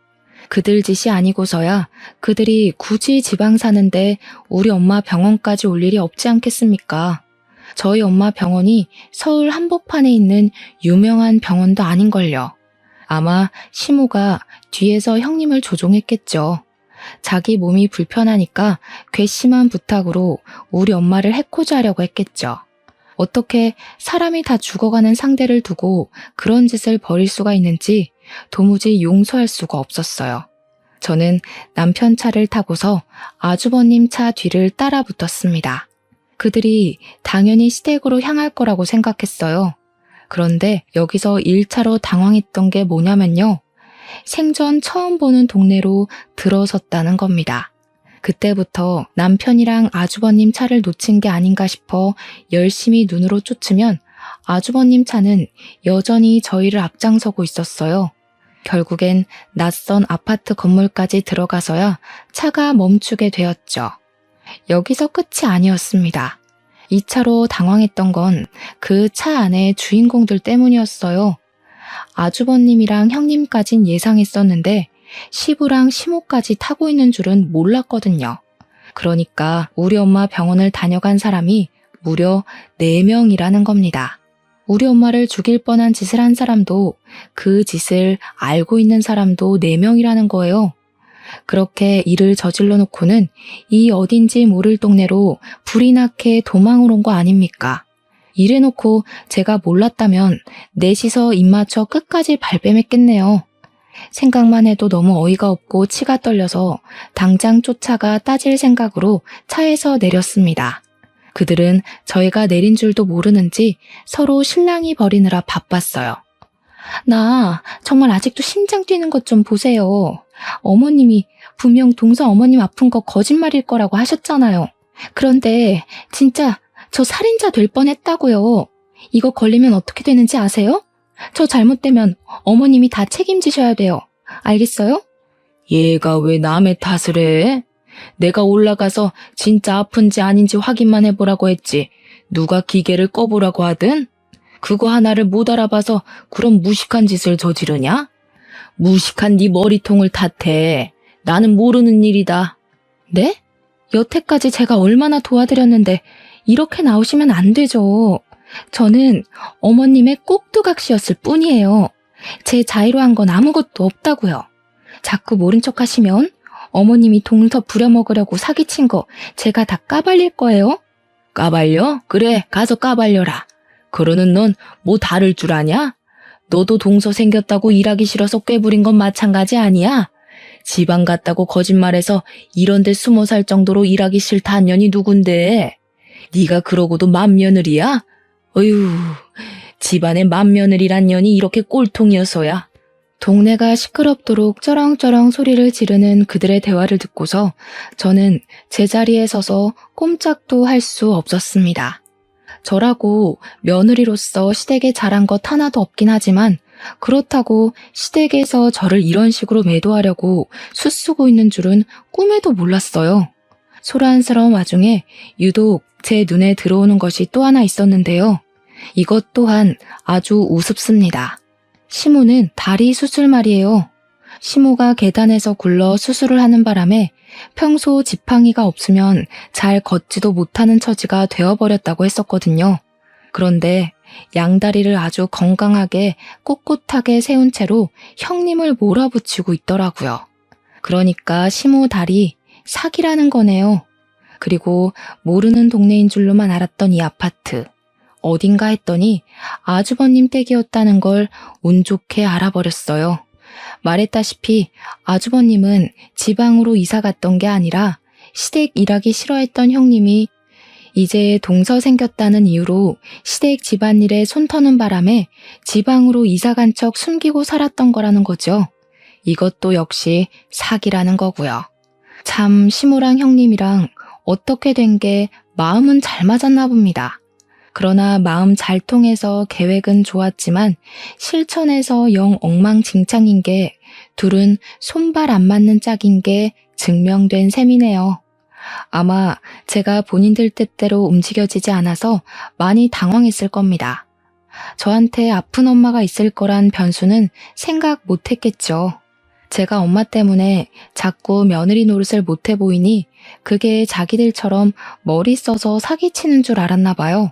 그들 짓이 아니고서야 그들이 굳이 지방 사는데 우리 엄마 병원까지 올 일이 없지 않겠습니까? 저희 엄마 병원이 서울 한복판에 있는 유명한 병원도 아닌걸요. 아마 시모가 뒤에서 형님을 조종했겠죠. 자기 몸이 불편하니까 괘씸한 부탁으로 우리 엄마를 해코지 하려고 했겠죠. 어떻게 사람이 다 죽어가는 상대를 두고 그런 짓을 벌일 수가 있는지 도무지 용서할 수가 없었어요. 저는 남편 차를 타고서 아주버님 차 뒤를 따라 붙었습니다. 그들이 당연히 시댁으로 향할 거라고 생각했어요. 그런데 여기서 1차로 당황했던 게 뭐냐면요. 생전 처음 보는 동네로 들어섰다는 겁니다. 그때부터 남편이랑 아주버님 차를 놓친 게 아닌가 싶어 열심히 눈으로 쫓으면 아주버님 차는 여전히 저희를 앞장서고 있었어요. 결국엔 낯선 아파트 건물까지 들어가서야 차가 멈추게 되었죠. 여기서 끝이 아니었습니다. 2차로 당황했던 건 그 차 안의 주인공들 때문이었어요. 아주버님이랑 형님까진 예상했었는데 시부랑 시모까지 타고 있는 줄은 몰랐거든요. 그러니까 우리 엄마 병원을 다녀간 사람이 무려 4명이라는 겁니다. 우리 엄마를 죽일 뻔한 짓을 한 사람도 그 짓을 알고 있는 사람도 4명이라는 거예요. 그렇게 일을 저질러 놓고는 이 어딘지 모를 동네로 불이 나게 도망을 온 거 아닙니까? 이래놓고 제가 몰랐다면 넷이서 입맞춰 끝까지 발뺌했겠네요. 생각만 해도 너무 어이가 없고 치가 떨려서 당장 쫓아가 따질 생각으로 차에서 내렸습니다. 그들은 저희가 내린 줄도 모르는지 서로 실랑이 벌이느라 바빴어요. 나 정말 아직도 심장 뛰는 것 좀 보세요. 어머님이 분명 동서 어머님 아픈 거 거짓말일 거라고 하셨잖아요. 그런데 진짜 저 살인자 될 뻔했다고요. 이거 걸리면 어떻게 되는지 아세요? 저 잘못되면 어머님이 다 책임지셔야 돼요. 알겠어요? 얘가 왜 남의 탓을 해? 내가 올라가서 진짜 아픈지 아닌지 확인만 해보라고 했지. 누가 기계를 꺼보라고 하든? 그거 하나를 못 알아봐서 그런 무식한 짓을 저지르냐? 무식한 네 머리통을 탓해. 나는 모르는 일이다. 네? 여태까지 제가 얼마나 도와드렸는데 이렇게 나오시면 안 되죠. 저는 어머님의 꼭두각시였을 뿐이에요. 제 자의로 한 건 아무것도 없다고요. 자꾸 모른 척 하시면 어머님이 동서 부려먹으려고 사기친 거 제가 다 까발릴 거예요. 까발려? 그래, 가서 까발려라. 그러는 넌 뭐 다를 줄 아냐? 너도 동서 생겼다고 일하기 싫어서 꾀부린 건 마찬가지 아니야? 지방 갔다고 거짓말해서 이런 데 숨어 살 정도로 일하기 싫다는 년이 누군데? 네가 그러고도 맏며느리야? 어휴, 집안에 맏며느리란 년이 이렇게 꼴통이어서야. 동네가 시끄럽도록 쩌렁쩌렁 소리를 지르는 그들의 대화를 듣고서 저는 제자리에 서서 꼼짝도 할 수 없었습니다. 저라고 며느리로서 시댁에 잘한 것 하나도 없긴 하지만 그렇다고 시댁에서 저를 이런 식으로 매도하려고 수쓰고 있는 줄은 꿈에도 몰랐어요. 소란스러운 와중에 유독 제 눈에 들어오는 것이 또 하나 있었는데요. 이것 또한 아주 우습습니다. 시모는 다리 수술 말이에요. 시모가 계단에서 굴러 수술을 하는 바람에 평소 지팡이가 없으면 잘 걷지도 못하는 처지가 되어버렸다고 했었거든요. 그런데 양다리를 아주 건강하게 꼿꼿하게 세운 채로 형님을 몰아붙이고 있더라고요. 그러니까 시모 다리 사기라는 거네요. 그리고 모르는 동네인 줄로만 알았던 이 아파트. 어딘가 했더니 아주버님 댁이었다는 걸 운 좋게 알아버렸어요. 말했다시피 아주버님은 지방으로 이사 갔던 게 아니라 시댁 일하기 싫어했던 형님이 이제 동서 생겼다는 이유로 시댁 집안일에 손 터는 바람에 지방으로 이사 간 척 숨기고 살았던 거라는 거죠. 이것도 역시 사기라는 거고요. 참 시모랑 형님이랑 어떻게 된 게 마음은 잘 맞았나 봅니다. 그러나 마음 잘 통해서 계획은 좋았지만 실천에서 영 엉망진창인 게 둘은 손발 안 맞는 짝인 게 증명된 셈이네요. 아마 제가 본인들 뜻대로 움직여지지 않아서 많이 당황했을 겁니다. 저한테 아픈 엄마가 있을 거란 변수는 생각 못 했겠죠. 제가 엄마 때문에 자꾸 며느리 노릇을 못해 보이니 그게 자기들처럼 머리 써서 사기치는 줄 알았나 봐요.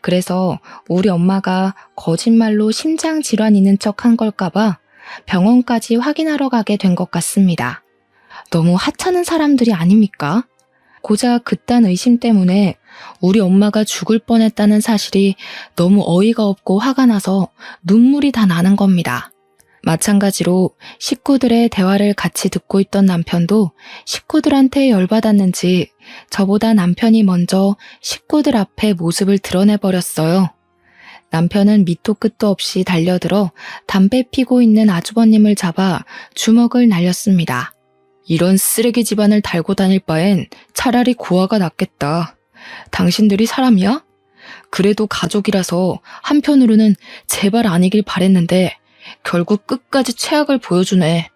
그래서 우리 엄마가 거짓말로 심장 질환 있는 척 한 걸까봐 병원까지 확인하러 가게 된 것 같습니다. 너무 하찮은 사람들이 아닙니까? 고작 그딴 의심 때문에 우리 엄마가 죽을 뻔했다는 사실이 너무 어이가 없고 화가 나서 눈물이 다 나는 겁니다. 마찬가지로 식구들의 대화를 같이 듣고 있던 남편도 식구들한테 열받았는지 저보다 남편이 먼저 식구들 앞에 모습을 드러내버렸어요. 남편은 밑도 끝도 없이 달려들어 담배 피고 있는 아주버님을 잡아 주먹을 날렸습니다. 이런 쓰레기 집안을 달고 다닐 바엔 차라리 고아가 낫겠다. 당신들이 사람이야? 그래도 가족이라서 한편으로는 제발 아니길 바랬는데 결국 끝까지 최악을 보여주네.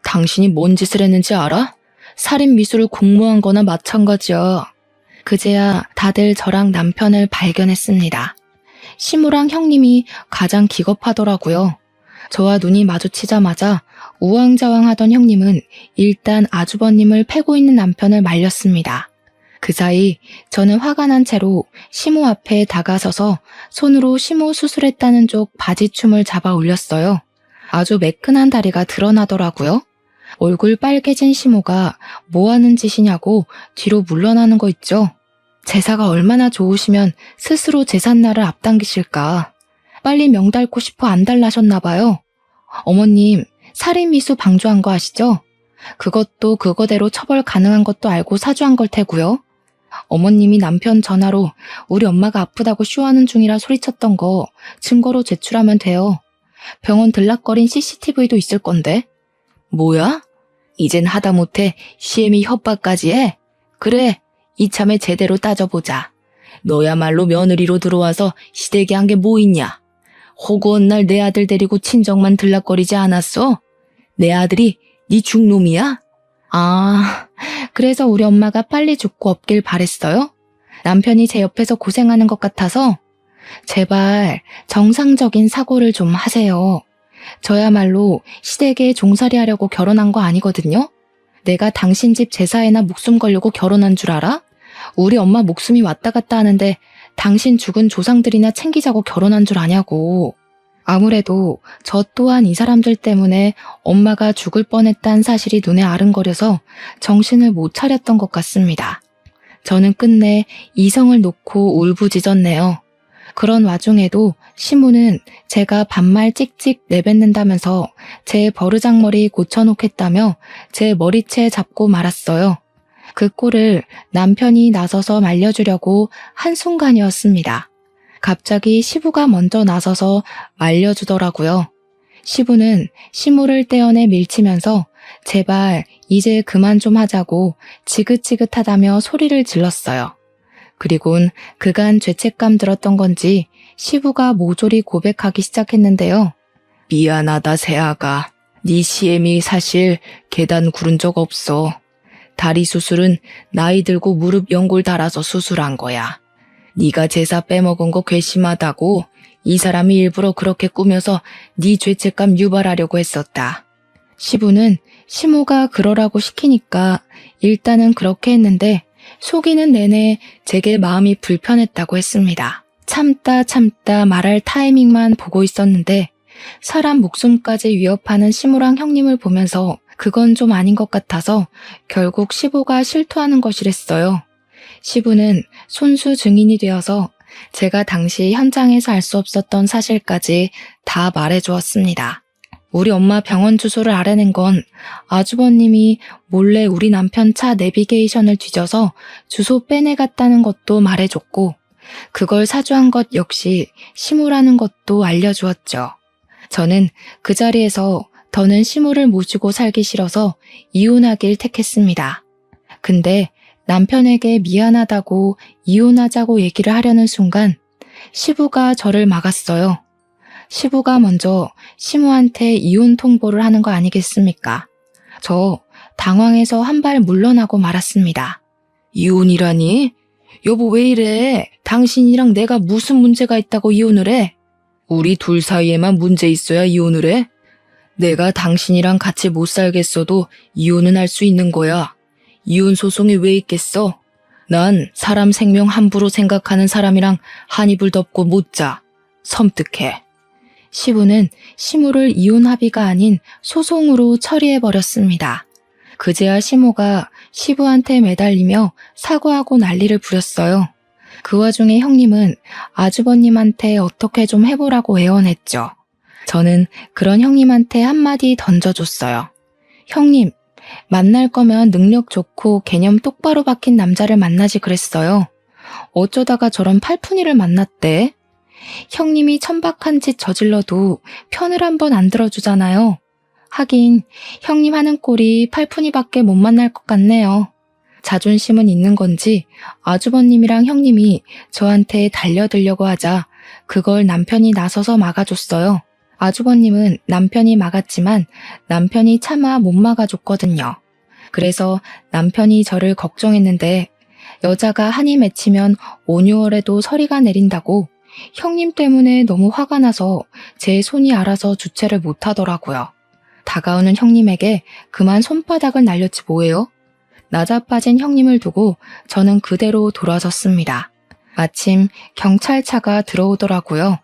당신이 뭔 짓을 했는지 알아? 살인 미수를 공모한 거나 마찬가지야. 그제야 다들 저랑 남편을 발견했습니다. 시모랑 형님이 가장 기겁하더라고요. 저와 눈이 마주치자마자 우왕좌왕하던 형님은 일단 아주버님을 패고 있는 남편을 말렸습니다. 그 사이 저는 화가 난 채로 시모 앞에 다가서서 손으로 시모 수술했다는 쪽 바지춤을 잡아 올렸어요. 아주 매끈한 다리가 드러나더라고요. 얼굴 빨개진 시모가 뭐 하는 짓이냐고 뒤로 물러나는 거 있죠. 제사가 얼마나 좋으시면 스스로 제삿날을 앞당기실까. 빨리 명 달고 싶어 안달나셨나 봐요. 어머님, 살인미수 방조한 거 아시죠? 그것도 그거대로 처벌 가능한 것도 알고 사주한 걸 테고요. 어머님이 남편 전화로 우리 엄마가 아프다고 쇼하는 중이라 소리쳤던 거 증거로 제출하면 돼요. 병원 들락거린 CCTV도 있을 건데. 뭐야? 이젠 하다못해 시애미 협박까지 해? 그래, 이참에 제대로 따져보자. 너야말로 며느리로 들어와서 시댁에 한 게 뭐 있냐? 호구한 날 내 아들 데리고 친정만 들락거리지 않았어? 내 아들이 네 중놈이야? 아, 그래서 우리 엄마가 빨리 죽고 없길 바랬어요? 남편이 제 옆에서 고생하는 것 같아서? 제발 정상적인 사고를 좀 하세요. 저야말로 시댁에 종살이 하려고 결혼한 거 아니거든요? 내가 당신 집 제사에나 목숨 걸려고 결혼한 줄 알아? 우리 엄마 목숨이 왔다 갔다 하는데 당신 죽은 조상들이나 챙기자고 결혼한 줄 아냐고. 아무래도 저 또한 이 사람들 때문에 엄마가 죽을 뻔했다는 사실이 눈에 아른거려서 정신을 못 차렸던 것 같습니다. 저는 끝내 이성을 놓고 울부짖었네요. 그런 와중에도 시모는 제가 반말 찍찍 내뱉는다면서 제 버르장머리 고쳐놓겠다며 제 머리채 잡고 말았어요. 그 꼴을 남편이 나서서 말려주려고 한순간이었습니다. 갑자기 시부가 먼저 나서서 말려주더라고요. 시부는 시모를 떼어내 밀치면서 제발 이제 그만 좀 하자고 지긋지긋하다며 소리를 질렀어요. 그리곤 그간 죄책감 들었던 건지 시부가 모조리 고백하기 시작했는데요. 미안하다 새아가. 네 시애미 사실 계단 구른 적 없어. 다리 수술은 나이 들고 무릎 연골 달아서 수술한 거야. 네가 제사 빼먹은 거 괘씸하다고 이 사람이 일부러 그렇게 꾸며서 네 죄책감 유발하려고 했었다. 시부는 시모가 그러라고 시키니까 일단은 그렇게 했는데 속이는 내내 제게 마음이 불편했다고 했습니다. 참다 말할 타이밍만 보고 있었는데 사람 목숨까지 위협하는 시모랑 형님을 보면서 그건 좀 아닌 것 같아서 결국 시부가 실토하는 것이랬어요. 시부는 손수 증인이 되어서 제가 당시 현장에서 알 수 없었던 사실까지 다 말해주었습니다. 우리 엄마 병원 주소를 알아낸 건 아주버님이 몰래 우리 남편 차 내비게이션을 뒤져서 주소 빼내갔다는 것도 말해줬고 그걸 사주한 것 역시 시모라는 것도 알려주었죠. 저는 그 자리에서 더는 시모를 모시고 살기 싫어서 이혼하길 택했습니다. 근데 남편에게 미안하다고 이혼하자고 얘기를 하려는 순간 시부가 저를 막았어요. 시부가 먼저 시모한테 이혼 통보를 하는 거 아니겠습니까? 저 당황해서 한 발 물러나고 말았습니다. 이혼이라니? 여보 왜 이래? 당신이랑 내가 무슨 문제가 있다고 이혼을 해? 우리 둘 사이에만 문제 있어야 이혼을 해? 내가 당신이랑 같이 못 살겠어도 이혼은 할 수 있는 거야. 이혼 소송이 왜 있겠어? 난 사람 생명 함부로 생각하는 사람이랑 한 이불 덮고 못 자. 섬뜩해. 시부는 시모를 이혼 합의가 아닌 소송으로 처리해버렸습니다. 그제야 시모가 시부한테 매달리며 사과하고 난리를 부렸어요. 그 와중에 형님은 아주버님한테 어떻게 좀 해보라고 애원했죠. 저는 그런 형님한테 한마디 던져줬어요. 형님, 만날 거면 능력 좋고 개념 똑바로 박힌 남자를 만나지 그랬어요. 어쩌다가 저런 팔푼이를 만났대? 형님이 천박한 짓 저질러도 편을 한번 안 들어주잖아요. 하긴 형님 하는 꼴이 팔푼이밖에 못 만날 것 같네요. 자존심은 있는 건지 아주버님이랑 형님이 저한테 달려들려고 하자 그걸 남편이 나서서 막아줬어요. 아주버님은 남편이 막았지만 남편이 차마 못 막아줬거든요. 그래서 남편이 저를 걱정했는데 여자가 한이 맺히면 5, 6월에도 서리가 내린다고 형님 때문에 너무 화가 나서 제 손이 알아서 주체를 못하더라고요. 다가오는 형님에게 그만 손바닥을 날렸지 뭐예요? 나자빠진 형님을 두고 저는 그대로 돌아섰습니다. 마침 경찰차가 들어오더라고요.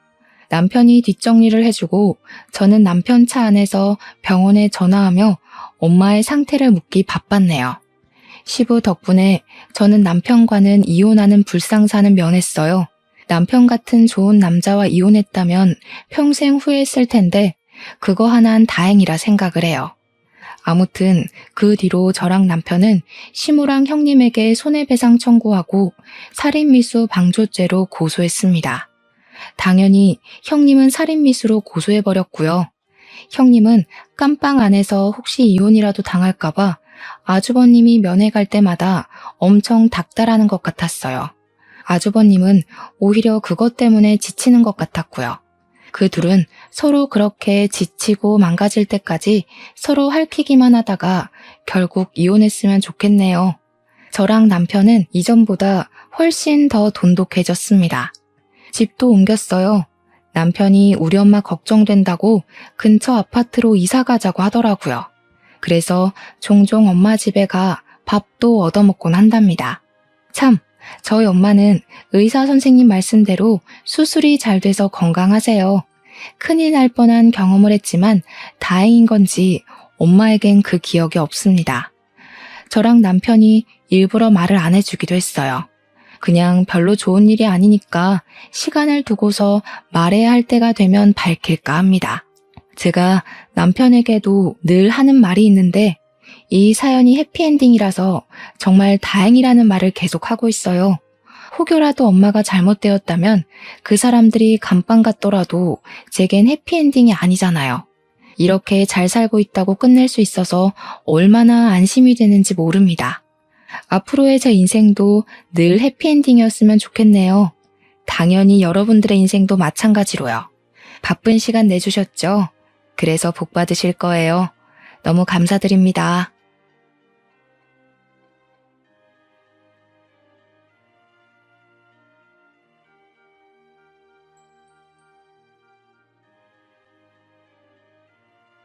남편이 뒷정리를 해주고 저는 남편 차 안에서 병원에 전화하며 엄마의 상태를 묻기 바빴네요. 시부 덕분에 저는 남편과는 이혼하는 불상사는 면했어요. 남편 같은 좋은 남자와 이혼했다면 평생 후회했을 텐데 그거 하나는 다행이라 생각을 해요. 아무튼 그 뒤로 저랑 남편은 시무랑 형님에게 손해배상 청구하고 살인미수 방조죄로 고소했습니다. 당연히 형님은 살인미수로 고소해버렸고요. 형님은 깜빵 안에서 혹시 이혼이라도 당할까봐 아주버님이 면회 갈 때마다 엄청 닥달하는 것 같았어요. 아주버님은 오히려 그것 때문에 지치는 것 같았고요. 그 둘은 서로 그렇게 지치고 망가질 때까지 서로 핥히기만 하다가 결국 이혼했으면 좋겠네요. 저랑 남편은 이전보다 훨씬 더 돈독해졌습니다. 집도 옮겼어요. 남편이 우리 엄마 걱정된다고 근처 아파트로 이사 가자고 하더라고요. 그래서 종종 엄마 집에 가 밥도 얻어먹곤 한답니다. 참, 저희 엄마는 의사 선생님 말씀대로 수술이 잘 돼서 건강하세요. 큰일 날 뻔한 경험을 했지만 다행인 건지 엄마에겐 그 기억이 없습니다. 저랑 남편이 일부러 말을 안 해주기도 했어요. 그냥 별로 좋은 일이 아니니까 시간을 두고서 말해야 할 때가 되면 밝힐까 합니다. 제가 남편에게도 늘 하는 말이 있는데 이 사연이 해피엔딩이라서 정말 다행이라는 말을 계속하고 있어요. 혹여라도 엄마가 잘못되었다면 그 사람들이 감방 같더라도 제겐 해피엔딩이 아니잖아요. 이렇게 잘 살고 있다고 끝낼 수 있어서 얼마나 안심이 되는지 모릅니다. 앞으로의 제 인생도 늘 해피엔딩이었으면 좋겠네요. 당연히 여러분들의 인생도 마찬가지로요. 바쁜 시간 내주셨죠? 그래서 복 받으실 거예요. 너무 감사드립니다.